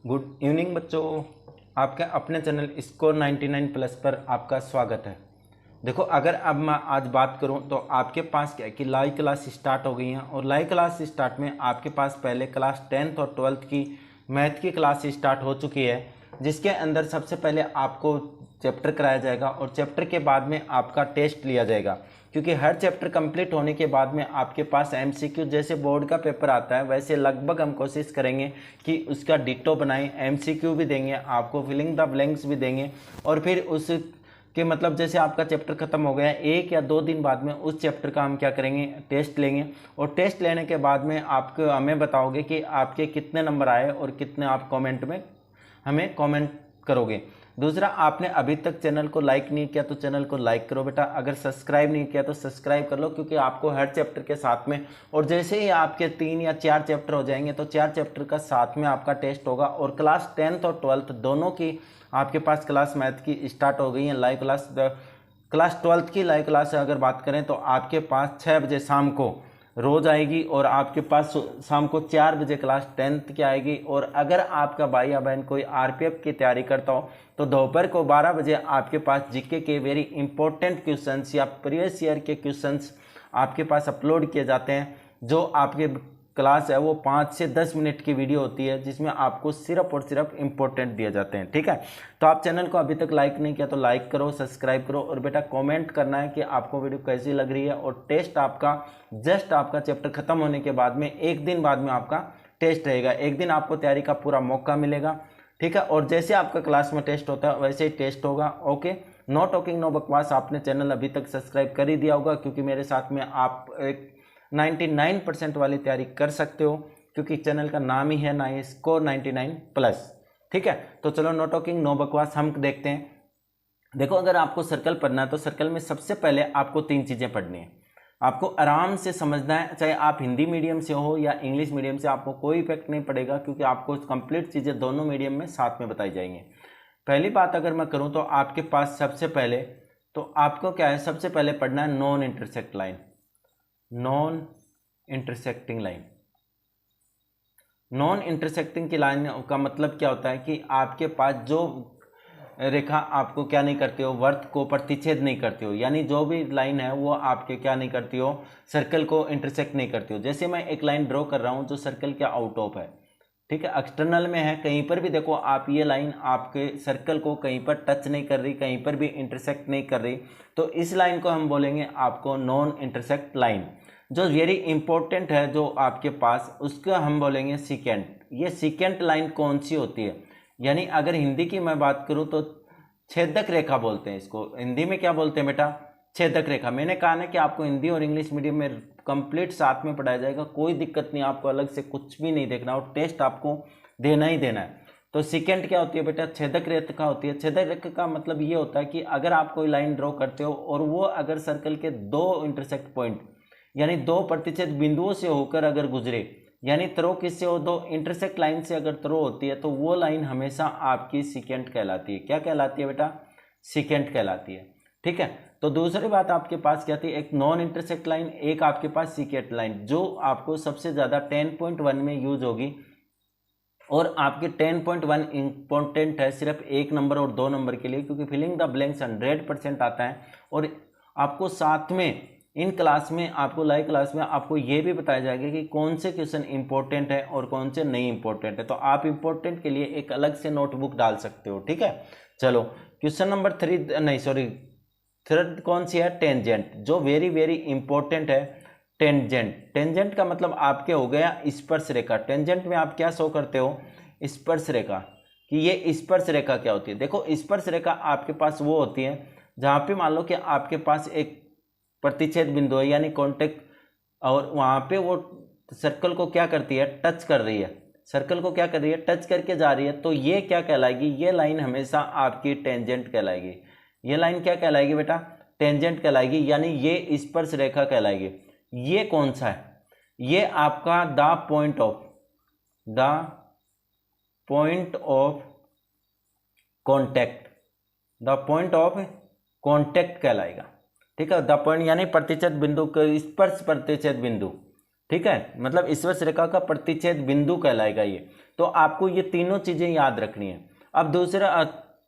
Good evening बच्चों, आपके अपने चैनल स्कोर 99 प्लस पर आपका स्वागत है। देखो, अगर अब मैं आज बात करूं तो आपके पास क्या है कि लाइव क्लास स्टार्ट हो गई हैं और लाइव क्लास स्टार्ट में आपके पास पहले क्लास 10th और 12th की मैथ की क्लास स्टार्ट हो चुकी है, जिसके अंदर सबसे पहले आपको चैप्टर कराया जाएगा और चैप्टर के बाद में आपका टेस्ट लिया जाएगा। क्योंकि हर चैप्टर कंप्लीट होने के बाद में आपके पास एमसीक्यू जैसे बोर्ड का पेपर आता है वैसे लगभग हम कोशिश करेंगे कि उसका डिट्टो बनाएं। एमसीक्यू भी देंगे आपको, फिलिंग द ब्लैंक्स भी देंगे और फिर उस कि मतलब जैसे आपका चैप्टर खत्म हो गया 1 या 2 दिन बाद में उस चैप्टर का हम क्या करेंगे, टेस्ट लेंगे और टेस्ट लेने के बाद में आपको हमें बताओगे कि आपके कितने नंबर आए और कितने आप कमेंट में हमें कमेंट करोगे। दूसरा, आपने अभी तक चैनल को लाइक नहीं किया तो चैनल को लाइक करो बेटा। अगर सब्सक्राइब नहीं किया तो सब्सक्राइब कर लो, क्योंकि आपको हर चैप्टर के साथ में और जैसे ही आपके 3 या 4 चैप्टर हो जाएंगे तो 4 चैप्टर का साथ में आपका टेस्ट होगा। और क्लास 10th और 12th दोनों की आपके पास क्लास मैथ की स्टार्ट हो गई है। लाइव क्लास क्लास 12th की लाइव क्लास से अगर बात करें तो आपके पास 6 बजे शाम को रोज आएगी और आपके पास शाम को 4 बजे क्लास 10th की आएगी। और अगर आपका भाई या बहन कोई आरपीएफ की तैयारी करता हो तो दोपहर को 12 बजे आपके पास जीके के वेरी इंपॉर्टेंट क्वेश्चंस या प्रीवियस ईयर के क्वेश्चंस आपके पास अपलोड किए जाते हैं। जो आपके क्लास है वो 5 से 10 मिनट की वीडियो होती है जिसमें आपको सिर्फ और सिर्फ इंपॉर्टेंट दिए जाते हैं। ठीक है, तो आप चैनल को अभी तक लाइक नहीं किया तो लाइक करो, सब्सक्राइब करो और बेटा कमेंट करना है कि आपको वीडियो कैसी लग रही है। और टेस्ट आपका जस्ट आपका चैप्टर खत्म होने के बाद में 1 दिन बाद में आपका टेस्ट रहेगा। 1 दिन आपको तैयारी का पूरा मौका मिलेगा। ठीक है, और जैसे आपका क्लास में टेस्ट होता है वैसे ही टेस्ट होगा। ओके, नो टॉकिंग नो बकवास। आपने चैनल अभी तक सब्सक्राइब कर ही दिया होगा, क्योंकि मेरे साथ में आप एक 99% वाली तैयारी कर सकते हो, क्योंकि चैनल का नाम ही है ना ये स्कोर 99 प्लस। ठीक है, तो चलो नो टॉकिंग नो बकवास हम देखते हैं। देखो, अगर आपको सर्कल पढ़ना है तो सर्कल में सबसे पहले आपको 3 चीजें पढ़नी है। आपको आराम से समझना है, चाहे आप हिंदी मीडियम से हो या इंग्लिश मीडियम से, आपको कोई इफेक्ट नहीं पड़ेगा, क्योंकि आपको कंप्लीट चीजें दोनों मीडियम में साथ में बताई जाएंगी। पहली बात अगर मैं करूं तो आपके पास सबसे पहले तो आपको क्या है, सबसे पहले पढ़ना है non intersect line. Non intersecting line, non intersecting की लाइन का मतलब क्या होता है कि आपके पास जो रेखा आपको क्या नहीं करती हो, वर्त को प्रतिच्छेद नहीं करती हो, यानी जो भी लाइन है वो आपके क्या नहीं करती हो, सर्कल को इंटरसेक्ट नहीं करती हो। जैसे मैं एक लाइन ड्रॉ कर रहा हूं जो सर्कल के आउट ऑफ है, ठीक है, एक्सटर्नल में है, कहीं पर भी देखो आप ये लाइन आपके सर्कल को कहीं पर टच नहीं कर रही, कहीं पर भी इंटरसेक्ट नहीं कर रही, तो इस लाइन को हम बोलेंगे आपको नॉन इंटरसेक्ट लाइन। जो वेरी इंपॉर्टेंट है जो आपके पास, उसका हम बोलेंगे सीकेंट। ये सीकेंट लाइन कौन सी होती है, यानी अगर हिंदी की मैं बात करूं तो छेदक रेखा बोलते हैं इसको। हिंदी में क्या बोलते हैं बेटा, छेदक रेखा। मैंने कहा ना कि आपको हिंदी और इंग्लिश मीडियम में कंप्लीट साथ में पढ़ाया जाएगा, कोई दिक्कत नहीं, आपको अलग से कुछ भी नहीं देखना और टेस्ट आपको देना ही देना है। तो सेकेंड क्या होती है बेटा, छेदक रेखा होती है। छेदक रेखा का मतलब ये होता है कि अगर आप कोई लाइन ड्रॉ करते हो और वो अगर सर्कल के 2 इंटरसेक्ट पॉइंट यानी 2 प्रतिच्छेद बिंदुओं से होकर अगर गुजरे, यानी थ्रो किससे हो, 2 इंटरसेक्ट लाइन से अगर थ्रो होती है तो वो लाइन हमेशा आपकी सीकेंट कहलाती है। क्या कहलाती है बेटा, सीकेंट कहलाती है। ठीक है, तो दूसरी बात आपके पास क्या थी, एक नॉन इंटरसेक्ट लाइन, एक आपके पास सीकेंट लाइन, जो आपको सबसे ज्यादा 10.1 में यूज होगी। और आपके 10.1 इंपॉर्टेंट है सिर्फ 1 नंबर और 2 नंबर के लिए, क्योंकि फिलिंग द ब्लैंक्स 100% आता है। और आपको साथ में इन क्लास में, आपको लाइव क्लास में आपको ये भी बताया जाएगा कि कौन से क्वेश्चन इंपॉर्टेंट है और कौन से नहीं इंपॉर्टेंट है। तो आप इंपॉर्टेंट के लिए एक अलग से नोटबुक डाल सकते हो। ठीक है, चलो क्वेश्चन नंबर 3 नहीं सॉरी थर्ड कौन सी है, टेंजेंट, जो वेरी वेरी इंपॉर्टेंट है। टेंजेंट, टेंजेंट का मतलब आपके हो गया स्पर्श रेखा। टेंजेंट में आप क्या शो करते हो, स्पर्श रेखा, कि ये स्पर्श रेखा क्या होती है। देखो, स्पर्श रेखा आपके पास वो होती है जहां पे मान लो कि आपके पास एक प्रतिच्छेद बिंदु है यानी कॉन्टेक्ट, और वहां पे वो सर्कल को क्या करती है, टच कर रही है, सर्कल को क्या कर रही है, टच करके जा रही है, तो ये क्या कहलाएगी, ये लाइन हमेशा आपकी टेंजेंट कहलाएगी। ये लाइन क्या कहलाएगी बेटा, टेंजेंट कहलाएगी, यानी ये स्पर्श रेखा कहलाएगी। ये कौन सा है, ये आपका the point of contact, the point of contact कहलाएगा। ठीक है, द पॉइंट यानी प्रतिच्छेद बिंदु, स्पर्श प्रतिच्छेद बिंदु, ठीक है, मतलब स्पर्श रेखा का प्रतिच्छेद बिंदु कहलाएगा ये। तो आपको ये तीनों चीजें याद रखनी है। अब दूसरा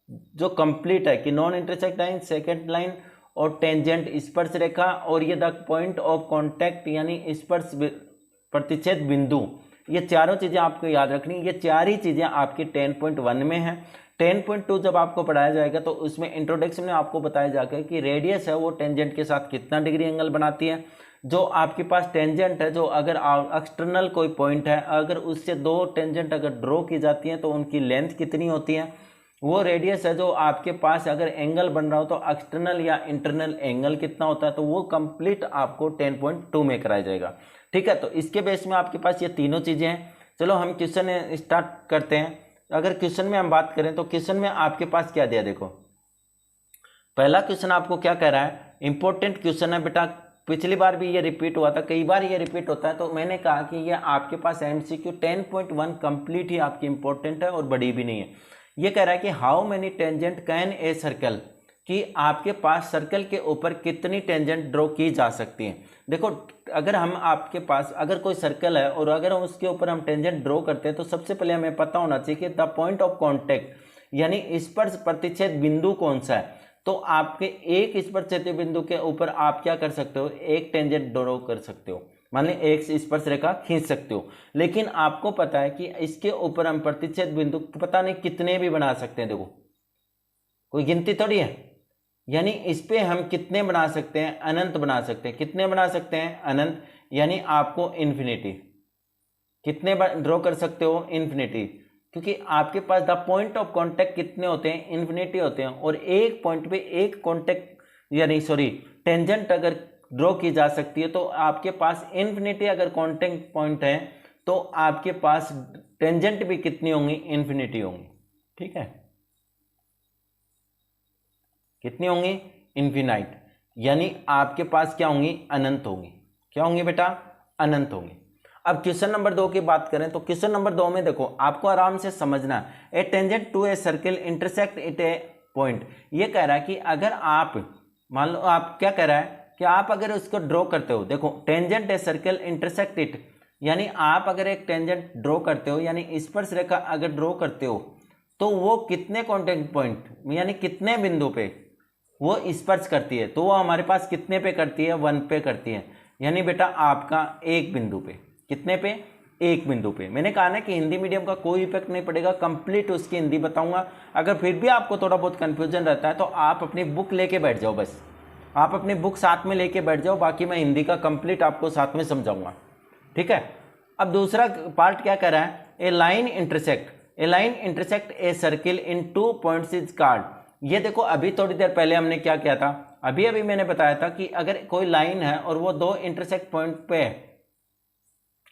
जो कंप्लीट है कि non intersect line, second line और टेंजेंट स्पर्श रेखा और ये द पॉइंट ऑफ कांटेक्ट यानी स्पर्श प्रतिच्छेद बिंदु, ये चारों चीजें आपको याद रखनी। ये चार ही चीजें आपकी 10.1 में है। 10.2 जब आपको पढ़ाया जाएगा तो उसमें इंट्रोडक्शन में आपको बताया जाएगा कि रेडियस है वो टेंजेंट के साथ कितना डिग्री एंगल बनाती है। जो आपके पास टेंजेंट है, जो अगर एक्सटर्नल कोई पॉइंट है, अगर उससे दो टेंजेंट अगर ड्रॉ की जाती हैं तो उनकी लेंथ कितनी होती है। वो रेडियस है जो आपके पास अगर एंगल बन रहा हो तो एक्सटर्नल या इंटरनल एंगल कितना होता है, तो वो कंप्लीट आपको 10.2 में कराया जाएगा। ठीक है, तो इसके बेस में आपके पास ये तीनों चीजें हैं। चलो हम क्वेश्चन स्टार्ट करते हैं। अगर क्वेश्चन में हम बात करें तो क्वेश्चन में आपके पास क्या दिया, देखो पहला क्वेश्चन आपको क्या कह रहा है, इंपॉर्टेंट क्वेश्चन है बेटा। पिछली बार भी ये रिपीट हुआ था, कई बार ये रिपीट होता है, तो मैंने कहा कि ये आपके पास एमसीक्यू 10.1 कंप्लीट ही आपकी इंपॉर्टेंट है और बड़ी भी नहीं है। ये कह रहा है कि how many tangent can a circle, कि आपके पास सर्कल के ऊपर कितनी टेंजेंट ड्रॉ की जा सकती है। देखो अगर हम आपके पास अगर कोई सर्कल है और अगर हम उसके ऊपर हम टेंजेंट ड्रॉ करते हैं तो सबसे पहले हमें पता होना चाहिए कि द पॉइंट ऑफ कांटेक्ट यानी स्पर्श प्रतिच्छेद बिंदु कौन सा है। तो आपके एक स्पर्श बिंदु के ऊपर आप क्या कर सकते हो, एक टेंजेंट ड्रॉ कर सकते हो, मान ली एक स्पर्श रेखा खींच सकते हो। लेकिन आपको पता है कि इसके ऊपर हम प्रतिच्छेद बिंदु पता नहीं कितने भी बना सकते हैं। देखो कोई गिनती थोड़ी है, यानी इस पे हम कितने बना सकते हैं, अनंत बना सकते हैं। कितने बना सकते हैं, अनंत, यानी आपको इन्फिनिटी। कितने ड्रॉ कर सकते हो, इन्फिनिटी, क्योंकि आपके पास द पॉइंट ऑफ कांटेक्ट कितने होते हैं, इन्फिनिटी होते हैं। और एक पॉइंट पे एक कांटेक्ट यानी टेंजेंट अगर ड्रॉ की जा सकती है तो आपके पास इन्फिनिटी अगर कांटेक्ट पॉइंट है तो आपके पास टेंजेंट भी कितनी होंगी, इन्फिनिटी होंगी। ठीक है, कितनी होंगी, इन्फिनाइट, यानी आपके पास क्या होंगी, अनंत होंगी। क्या होंगी बेटा, अनंत होंगी। अब क्वेश्चन नंबर 2 की बात करें तो क्वेश्चन नंबर 2 में देखो आपको आराम से समझना, a tangent to a circle intersect it a point. ये कह रहा है कि अगर आप मान लो आप क्या कह रहा है कि आप अगर उसको ड्रॉ करते हो, देखो tangent A circle intersect it, यानी आप अगर एक टेंजेंट ड्रॉ करते हो यानी स्पर्श रेखा अगर ड्रॉ करते हो तो वो कितने कॉन्टेक्ट पॉइंट यानी कितने बिंदु पे वो स्पर्श करती है, तो वो हमारे पास कितने पे करती है, 1 पे करती है। यानी बेटा आपका एक बिंदु पे, कितने पे, एक बिंदु पे। मैंने कहा ना कि हिंदी मीडियम का कोई इफेक्ट नहीं पड़ेगा, कंप्लीट उसकी हिंदी बताऊंगा। अगर फिर भी आपको थोड़ा बहुत कंफ्यूजन रहता है तो आप अपनी बुक लेके बैठ जाओ, बस आप अपनी बुक साथ में लेके बैठ जाओ, बाकी मैं हिंदी का कंप्लीट आपको साथ में समझाऊंगा। ठीक है, अब दूसरा पार्ट क्या कर रहा है, a line intersect a circle in 2 points is called. ये देखो अभी थोड़ी देर पहले हमने क्या किया था, अभी मैंने बताया था कि अगर कोई लाइन है और वो 2 इंटरसेक्ट पॉइंट पे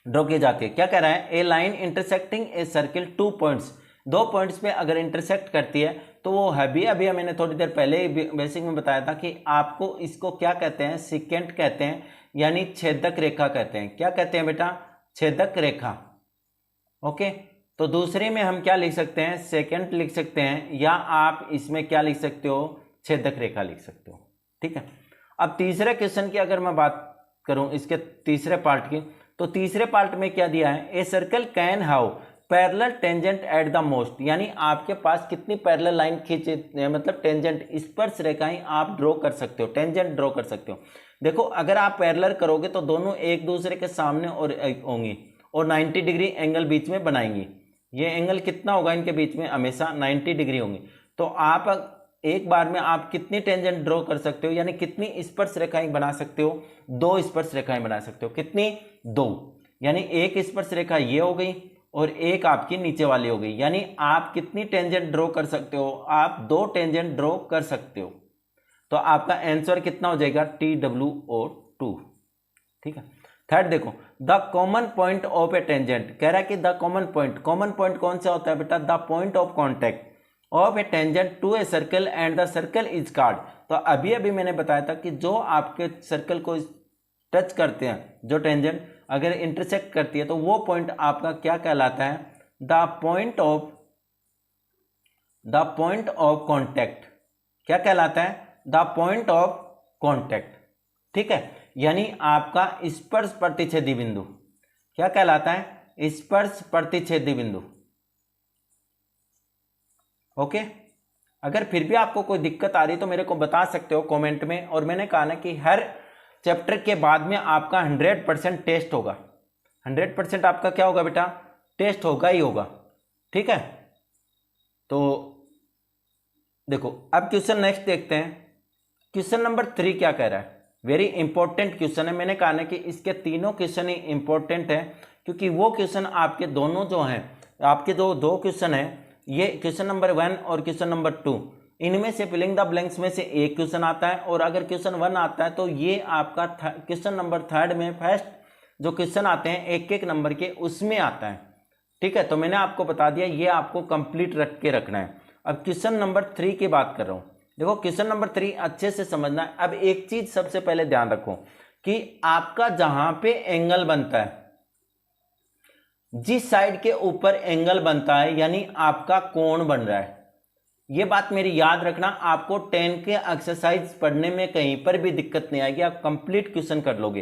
ड्रॉ की जाती है, क्या कह रहा है, a line intersecting a circle 2 points, 2 points पे अगर इंटरसेक्ट करती है तो वो अभी मैंने थोड़ी देर पहले बेसिक में बताया था कि आपको इसको क्या कहते हैं, सिकेंट कहते हैं, यानी छेदक रेखा कहते हैं। क्या कहते हैं बेटा, छेदक रेखा। ओके, तो दूसरे में हम क्या लिख सकते हैं, सेकेंड लिख सकते हैं, या आप इसमें क्या लिख सकते हो, छेदक रेखा लिख सकते हो। ठीक है, अब तीसरे क्वेश्चन की अगर मैं बात करूं इसके तीसरे पार्ट की, तो तीसरे पार्ट में क्या दिया है, a circle can have parallel tangent at the most, यानी आपके पास कितनी पैरेलल लाइन खींचे मतलब टेंजेंट स्पर्श रेखाएं आप ड्रॉ कर सकते हो, टेंजेंट ड्रॉ कर सकते हो। देखो अगर आप पैरेलल करोगे तो दोनों एक दूसरे के सामने और होंगी और 90 डिग्री एंगल बीच में बनाएंगी। ये एंगल कितना होगा इनके बीच में, हमेशा 90 डिग्री होंगी। तो आप एक बार में आप कितनी टेंजेंट ड्रॉ कर सकते हो, यानी कितनी स्पर्श रेखाएं बना सकते हो, 2 स्पर्श रेखाएं बना सकते हो। कितनी, 2, यानी एक स्पर्श रेखा ये हो गई और एक आपकी नीचे वाली हो गई। यानी आप कितनी टेंजेंट ड्रॉ कर सकते हो, आप 2 टेंजेंट ड्रॉ कर सकते हो। तो आपका आंसर कितना हो जाएगा, TWO2। ठीक है, थर्ड देखो, the common point of a tangent, कह रहा है कि द कॉमन पॉइंट कौन सा होता है बेटा, the point of contact of a tangent to a circle and the circle is called. तो अभी मैंने बताया था कि जो आपके सर्कल को टच करते हैं, जो टेंजेंट अगर इंटरसेक्ट करती है तो वो पॉइंट आपका क्या कहलाता है, द पॉइंट ऑफ कॉन्टेक्ट। क्या कहलाता है, द पॉइंट ऑफ कॉन्टेक्ट। ठीक है, यानी आपका स्पर्श प्रतिच्छेदी बिंदु क्या कहलाता है? स्पर्श प्रतिच्छेदी बिंदु। ओके, अगर फिर भी आपको कोई दिक्कत आ रही तो मेरे को बता सकते हो कमेंट में। और मैंने कहा ना कि हर चैप्टर के बाद में आपका 100% टेस्ट होगा। 100% आपका क्या होगा बेटा? टेस्ट होगा ही होगा। ठीक है, तो देखो अब क्वेश्चन नेक्स्ट देखते हैं। क्वेश्चन नंबर 3 क्या कह रहा है? वेरी इंपॉर्टेंट क्वेश्चन है। मैंने कहा ना कि इसके तीनों क्वेश्चन ही इंपॉर्टेंट है, क्योंकि वो क्वेश्चन आपके दोनों जो हैं, आपके जो दो क्वेश्चन हैं, ये क्वेश्चन नंबर 1 और क्वेश्चन नंबर 2, इनमें से फिलिंग द ब्लैंक्स में से एक क्वेश्चन आता है। और अगर क्वेश्चन 1 आता है तो ये आपका क्वेश्चन नंबर 3 में फर्स्ट जो क्वेश्चन आते हैं एक एक नंबर के, उसमें आता है। ठीक है, तो मैंने आपको बता दिया, ये आपको कंप्लीट रख के रखना है। अब क्वेश्चन नंबर 3 की बात कर रहा हूँ। देखो क्वेश्चन नंबर 3 अच्छे से समझना है। अब एक चीज सबसे पहले ध्यान रखो कि आपका जहां पे एंगल बनता है, जिस साइड के ऊपर एंगल बनता है, यानी आपका कोण बन रहा है, ये बात मेरी याद रखना। आपको 10 के एक्सरसाइज पढ़ने में कहीं पर भी दिक्कत नहीं आएगी, आप कंप्लीट क्वेश्चन कर लोगे।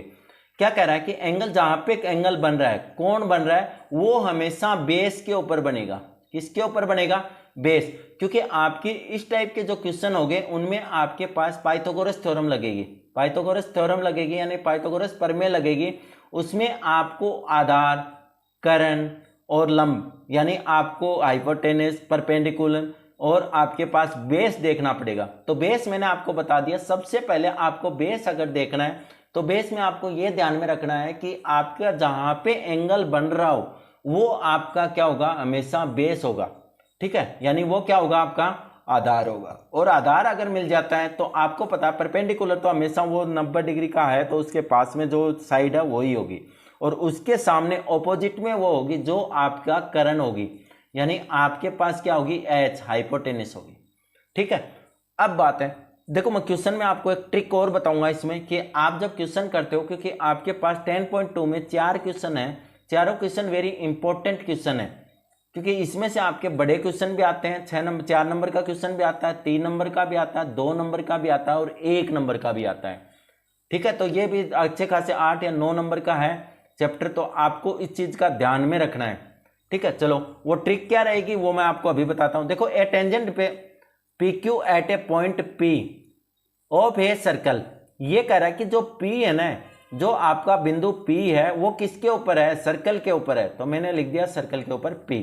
क्या कह रहा है कि एंगल, जहां पे एंगल बन रहा है, कोण बन रहा है, वो हमेशा बेस के ऊपर बनेगा। किसके ऊपर बनेगा? बेस। क्योंकि आपकी इस टाइप के जो क्वेश्चन होंगे उनमें आपके पास पाइथागोरस थ्योरम लगेगी। पाइथागोरस थ्योरम लगेगी यानी पाइथागोरस प्रमेय लगेगी। उसमें आपको आधार, कर्ण और लंब, यानी आपको हाइपोटेनस, परपेंडिकुलर और आपके पास बेस देखना पड़ेगा। तो बेस मैंने आपको बता दिया। सबसे पहले आपको बेस अगर देखना है तो बेस में आपको यह ध्यान में रखना है कि आपका जहां पे एंगल बन रहा हो वो आपका क्या होगा? हमेशा बेस होगा। ठीक है, यानी वो क्या होगा? आपका आधार होगा। और आधार अगर मिल जाता है तो आपको पता है परपेंडिकुलर तो हमेशा वो 90 डिग्री का है, तो उसके पास में जो साइड है वही होगी, और उसके सामने ऑपोजिट में वो होगी जो आपका कर्ण होगी, यानी आपके पास क्या होगी? एच, हाइपोटेनस होगी। ठीक है, अब बात है, देखो मैं क्वेश्चन में आपको एक ट्रिक और बताऊंगा इसमें कि आप जब क्वेश्चन करते हो, क्योंकि आपके पास 10.2 में 4 क्वेश्चन है, चारों क्वेश्चन वेरी इंपॉर्टेंट क्वेश्चन है, क्योंकि इसमें से आपके बड़े क्वेश्चन भी आते हैं। 4 नंबर का क्वेश्चन भी आता है, 3 नंबर का भी आता है, 2 नंबर का भी आता है और 1 नंबर का भी आता है। ठीक है, तो ये भी अच्छे खासे 8 या 9 नंबर का है चैप्टर, तो आपको इस चीज का ध्यान में रखना है। ठीक है, चलो वो ट्रिक क्या रहेगी वो मैं आपको अभी बताता हूं। देखो ए टेंजेंट पे PQ at a point P of a circle, ये कह रहा है कि जो P है ना, जो आपका बिंदु P है वो किसके ऊपर है? सर्कल के ऊपर है। तो मैंने लिख दिया सर्कल के ऊपर P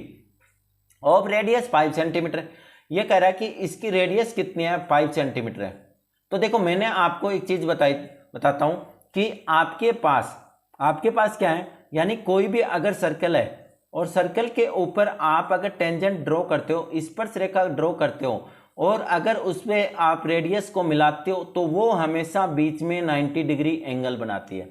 ऑफ रेडियस 5 सेंटीमीटर। ये कह रहा है कि इसकी रेडियस कितनी है? 5 सेंटीमीटर है। तो देखो मैंने आपको एक चीज बताता हूं कि आपके पास क्या है, यानी कोई भी अगर सर्कल है और सर्कल के ऊपर आप अगर टेंजेंट ड्रॉ करते हो, स्पर्श रेखा ड्रॉ करते हो, और अगर उसमें आप रेडियस को मिलाते हो तो वो हमेशा बीच में 90 डिग्री एंगल बनाती है।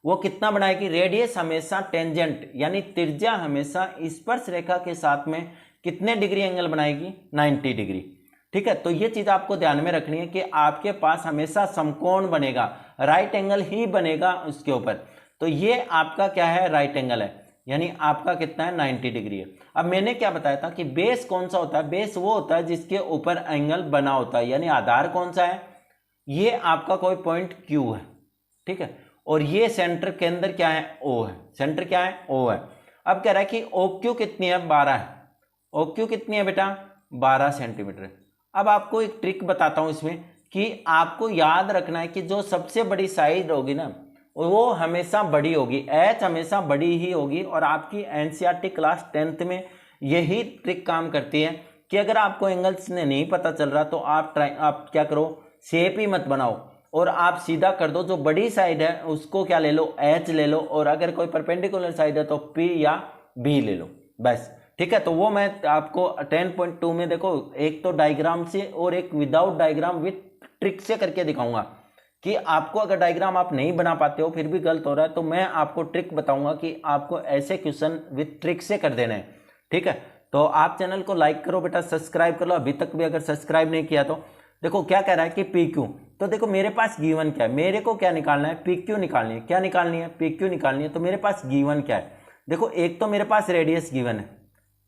वो कितना बनाएगी? रेडियस हमेशा टेंजेंट यानी त्रिज्या हमेशा स्पर्श रेखा के साथ में कितने डिग्री एंगल बनाएगी? 90 डिग्री। ठीक है, तो ये चीज आपको ध्यान में रखनी है कि आपके पास हमेशा समकोण बनेगा, राइट एंगल ही बनेगा उसके ऊपर। तो ये आपका क्या है? राइट एंगल है, यानी आपका कितना है? 90 डिग्री है। अब मैंने क्या बताया था कि बेस कौन सा होता है? बेस वो होता है जिसके ऊपर एंगल बना होता है, यानी आधार कौन सा है? ये आपका कोई पॉइंट Q है। ठीक है, और ये सेंटर के अंदर क्या है? O है। सेंटर क्या है? O है। अब कह रहा है कि OQ कितनी है? 12 है। OQ कितनी है बेटा? 12 सेंटीमीटर है। अब आपको एक ट्रिक बताता हूं इसमें कि आपको याद रखना है कि जो सबसे बड़ी साइड होगी ना वो हमेशा बड़ी होगी, H हमेशा बड़ी ही होगी। और आपकी NCERT क्लास 10th में यही ट्रिक काम करती है कि अगर आपको एंगल्स ने नहीं पता चल रहा तो आप क्या करो? शेप ही मत बनाओ और आप सीधा कर दो, जो बड़ी साइड है उसको क्या ले लो? H ले लो, और अगर कोई परपेंडिकुलर साइड है तो P या B ले लो, बस। ठीक है, तो वो मैं आपको 10.2 में देखो एक तो डायग्राम से और एक विदाउट डायग्राम विथ ट्रिक से करके दिखाऊंगा कि आपको अगर डायग्राम आप नहीं बना पाते हो फिर भी गलत हो रहा है तो मैं आपको ट्रिक बताऊंगा कि आपको ऐसे क्वेश्चन विथ ट्रिक से कर देने हैं। ठीक है, तो आप चैनल को लाइक करो बेटा, सब्सक्राइब कर लो अभी तक भी अगर सब्सक्राइब नहीं किया तो। देखो क्या कह रहा है कि PQ, तो देखो मेरे पास गिवन क्या है, मेरे को क्या निकालना है? PQ निकालनी है। क्या निकालनी है? PQ निकालनी है। तो मेरे पास गिवन क्या है? देखो एक तो मेरे पास रेडियस गिवन है,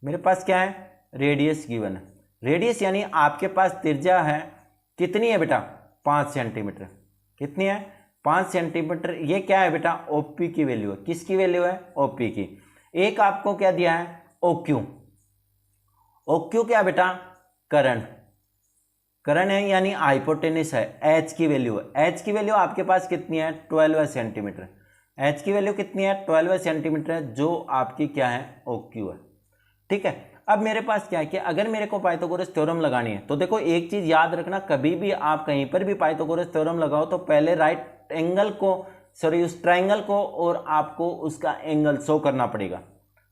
मेरे पास क्या है? रेडियस गिवन है। रेडियस यानी आपके पास त्रिज्या है, कितनी है बेटा? 5 सेंटीमीटर। कितनी है? 5 सेंटीमीटर। ये क्या है बेटा, ओपी की वैल्यू है। किसकी वैल्यू है, ओपी की। एक आपको क्या दिया है, ओक्यू। ओक्यू क्या बेटा, करंट है यानी हाइपोटेनिस है। एच की वैल्यू है, एच की वैल्यू आपके पास कितनी है, 12 सेंटीमीटर। एच की वैल्यू कितनी है, 12 सेंटीमीटर है, जो आपकी क्या है, ओक्यू है। ठीक है, अब मेरे पास क्या है कि अगर मेरे को पाइथागोरस थ्योरम लगानी है तो देखो एक चीज याद रखना, कभी भी आप कहीं पर भी पाइथागोरस थ्योरम लगाओ तो पहले राइट एंगल को, सॉरी उस ट्राइंगल को, और आपको उसका एंगल शो करना पड़ेगा।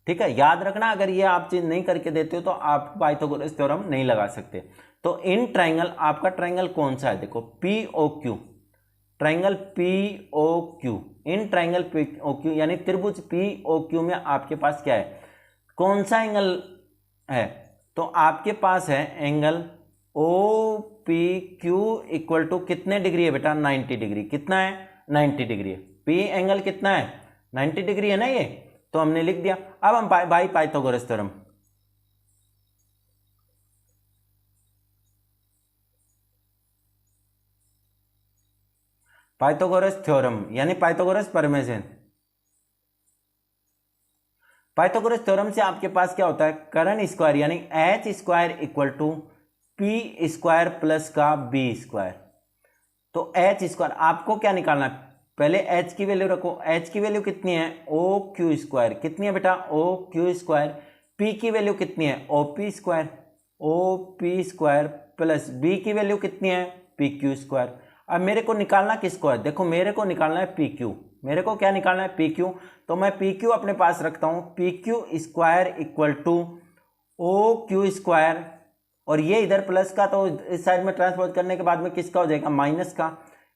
ठीक है, याद रखना, अगर ये आप चीज नहीं करके देते हो तो आप पाइथागोरस थ्योरम नहीं लगा सकते। तो इन ट्राइंगल, आपका ट्राइंगल कौन सा है, देखो POQ, triangle POQ, in triangle POQ यानी त्रिभुज POQ में आपके पास क्या है, कौन सा एंगल है, तो आपके पास है एंगल OPQ इक्वल टू कितने डिग्री है बेटा, 90 डिग्री। कितना है, 90 डिग्री है। P एंगल कितना है, 90 डिग्री है ना, ये तो हमने लिख दिया। अब हम भाई पाइथागोरस थ्योरम, पाइथागोरस थ्योरम यानी पाइथागोरस प्रमेय। पाइथागोरस थ्योरम से आपके पास क्या होता है, करंट स्क्वायर यानी H square equal to P square plus का बी स्क्वायर। तो एच स्क्वायर आपको क्या निकालना है, पहले एच की वैल्यू रखो। एच की वैल्यू कितनी है, ओ क्यू स्क्वायर। कितनी है बेटा, ओ क्यू स्क्वायर। पी की वैल्यू कितनी है, O P square, O P square plus B की वैल्यू कितनी है, पी क्यू स्क्वायर। अब मेरे को निकालना किसको है, देखो मेरे को निकालना है पी क्यू। मेरे को क्या निकालना है, पी क्यू। तो मैं पी क्यू अपने पास रखता हूं, P Q square equal to O Q square, और ये इधर प्लस का तो इस साइड में ट्रांसपोज करने के बाद में किसका हो जाएगा, माइनस का,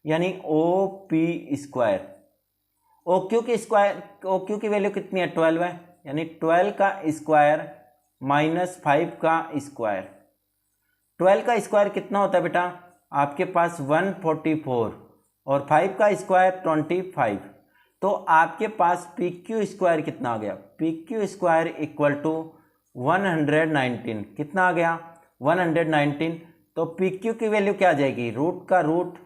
यानी O P square. O Q की स्क्वायर, ओ क्यू की वैल्यू कितनी है, 12 है, यानी 12 का स्क्वायर माइनस 5 का स्क्वायर। 12 का स्क्वायर कितना होता है बेटा, आपके पास 144, और 5 का स्क्वायर 25। तो आपके पास पी क्यू स्क्वायर कितना आ गया, P Q square equal to 119। कितना आ गया, 119। तो पी क्यू की वैल्यू क्या आ जाएगी, रूट का रूट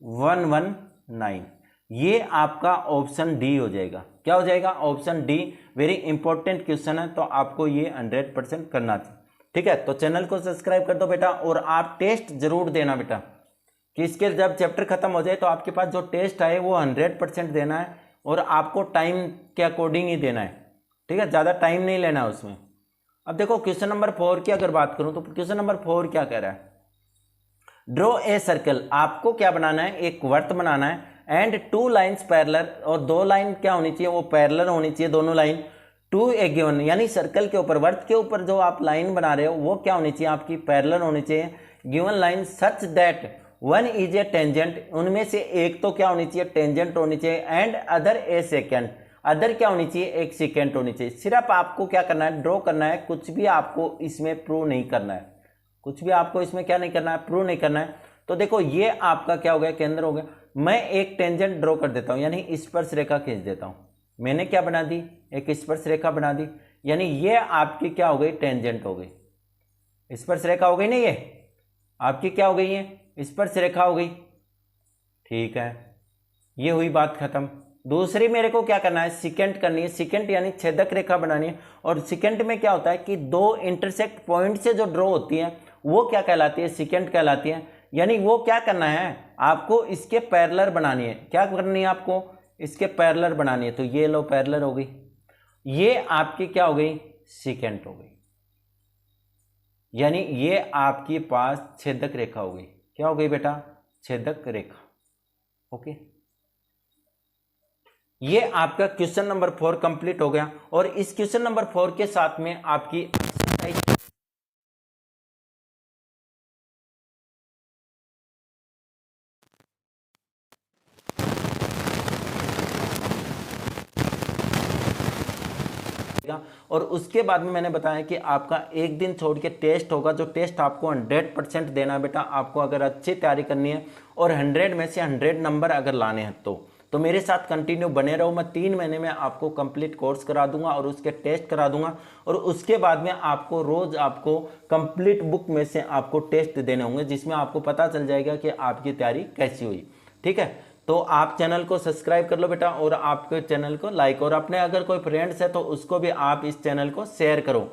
119। ये आपका ऑप्शन डी हो जाएगा। क्या हो जाएगा, option D. Very important question है, तो आपको ये 100% करना चाहिए। ठीक है, तो चैनल को सब्सक्राइब कर दो बेटा, और आप टेस्ट जरूर देना बेटा, कि इसके जब चैप्टर खत्म हो जाए तो आपके पास जो टेस्ट आए वो 100% देना है, और आपको टाइम के अकॉर्डिंग ही देना है। ठीक है, ज़्यादा टाइम नहीं लेना है उसमें। अब देखो क्वेश्चन नंबर 4 की अगर बात करूं तो क्वेश्चन नंबर 4 क्या कह रहा है, ड्रॉ ए सर्कल। आपको क्या बनाना है, एक वर्त बनाना है, एंड 2 लाइन्स पैरेलल, और 2 लाइन क्या होनी चाहिए, वो पैरेलल होनी चाहिए दोनों लाइन, टू ए गिवन, यानी सर्कल के ऊपर, वर्त के ऊपर जो आप लाइन बना रहे हो वो क्या होनी चाहिए, आपकी पैरेलल होनी चाहिए, given line such that one is a tangent, उनमें से एक तो क्या होनी चाहिए, टेंजेंट होनी चाहिए, and other A second, other क्या होनी चाहिए, एक सेकेंड होनी चाहिए। सिर्फ आपको क्या करना है, ड्रॉ करना है, कुछ भी आपको इसमें प्रूव नहीं करना है, कुछ भी आपको इसमें क्या नहीं करना है, प्रूव नहीं करना है। तो देखो ये आपका क्या हो गया, केंद्र हो गया। मैं एक टेंजेंट ड्रॉ कर देता हूं, यानी स्पर्श रेखा खींच देता हूं। मैंने क्या बना दी, एक स्पर्श रेखा बना दी, यानी ये आपकी क्या हो गई, टेंजेंट हो गई, स्पर्श रेखा हो गई ना, ये आपकी क्या हो गई है, स्पर्श रेखा हो गई। ठीक है, ये हुई बात खत्म। दूसरी मेरे को क्या करना है, सिकेंट करनी है। सिकेंट यानी छेदक रेखा बनानी है, और सिकेंट में क्या होता है कि 2 इंटरसेक्ट पॉइंट से जो ड्रॉ होती है वो क्या कहलाती है, सिकेंट कहलाती है। यानी वो क्या करना है, आपको इसके पैरेलल बनानी है। क्या करनी है आपको, इसके पैरेलल बनानी है। तो ये लो पैरेलल हो गई, ये आपकी क्या हो गई, सिकेंट हो गई, यानी ये आपके पास छेदक रेखा हो गई। क्या हो गई बेटा, छेदक रेखा। ओके, ये आपका क्वेश्चन नंबर 4 कंप्लीट हो गया। और इस क्वेश्चन नंबर 4 के साथ में आपकी और उसके बाद में मैंने बताया कि आपका एक दिन छोड़ के टेस्ट होगा, जो टेस्ट आपको 100% देना है बेटा। आपको अगर अच्छी तैयारी करनी है और 100 में से 100 नंबर अगर लाने हैं तो मेरे साथ कंटिन्यू बने रहो। मैं 3 महीने में आपको कंप्लीट कोर्स करा दूंगा और उसके टेस्ट करा दूंगा, और उसके बाद में आपको रोज आपको कंप्लीट बुक में से आपको टेस्ट देने होंगे, जिसमें आपको पता चल जाएगा कि आपकी तैयारी कैसी हुई। ठीक है, तो आप चैनल को सब्सक्राइब कर लो बेटा, और आपके चैनल को लाइक, और अपने अगर कोई फ्रेंड्स है तो उसको भी आप इस चैनल को शेयर करो।